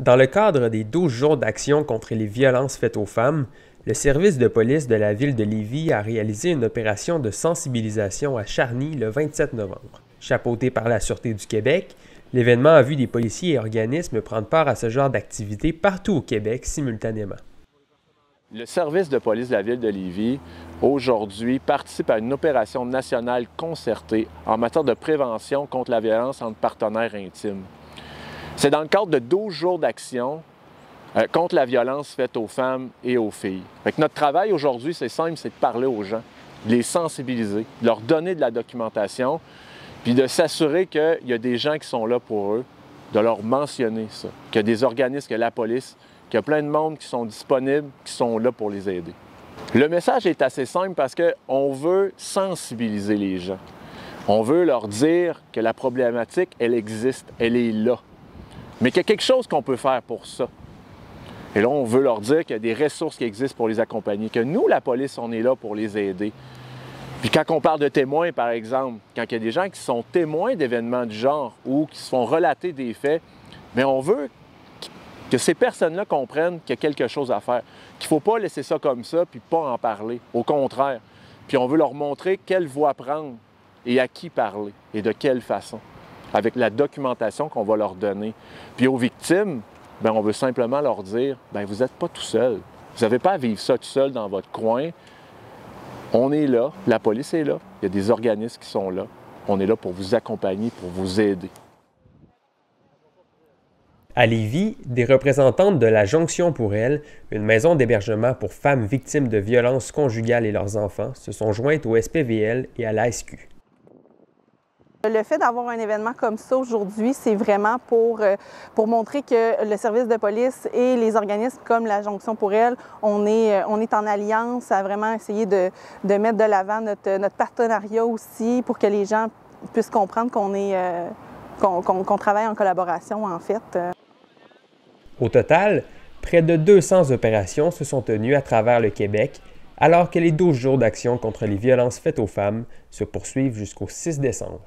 Dans le cadre des 12 jours d'action contre les violences faites aux femmes, le service de police de la ville de Lévis a réalisé une opération de sensibilisation à Charny le 27 novembre. Chapeauté par la Sûreté du Québec, l'événement a vu des policiers et organismes prendre part à ce genre d'activités partout au Québec simultanément. Le service de police de la ville de Lévis, aujourd'hui, participe à une opération nationale concertée en matière de prévention contre la violence entre partenaires intimes. C'est dans le cadre de 12 jours d'action contre la violence faite aux femmes et aux filles. Notre travail aujourd'hui, c'est simple, c'est de parler aux gens, de les sensibiliser, de leur donner de la documentation, puis de s'assurer qu'il y a des gens qui sont là pour eux, de leur mentionner ça, qu'il y a des organismes, que la police, qu'il y a plein de monde qui sont disponibles, qui sont là pour les aider. Le message est assez simple parce qu'on veut sensibiliser les gens. On veut leur dire que la problématique, elle existe, elle est là. Mais qu'il y a quelque chose qu'on peut faire pour ça. Et là, on veut leur dire qu'il y a des ressources qui existent pour les accompagner, que nous, la police, on est là pour les aider. Puis quand on parle de témoins, par exemple, quand il y a des gens qui sont témoins d'événements du genre ou qui se font relater des faits, bien, on veut que ces personnes-là comprennent qu'il y a quelque chose à faire, qu'il ne faut pas laisser ça comme ça puis pas en parler. Au contraire. Puis on veut leur montrer quelle voie prendre et à qui parler et de quelle façon, avec la documentation qu'on va leur donner. Puis aux victimes, bien, on veut simplement leur dire, bien, vous n'êtes pas tout seul. Vous n'avez pas à vivre ça tout seul dans votre coin. On est là, la police est là, il y a des organismes qui sont là. On est là pour vous accompagner, pour vous aider. À Lévis, des représentantes de la Jonction pour elles, une maison d'hébergement pour femmes victimes de violences conjugales et leurs enfants, se sont jointes au SPVL et à l'ASQ. Le fait d'avoir un événement comme ça aujourd'hui, c'est vraiment pour montrer que le service de police et les organismes comme la Jonction pour elles, on est en alliance à vraiment essayer de mettre de l'avant notre partenariat aussi pour que les gens puissent comprendre qu'on travaille en collaboration en fait. Au total, près de 200 opérations se sont tenues à travers le Québec, alors que les 12 jours d'action contre les violences faites aux femmes se poursuivent jusqu'au 6 décembre.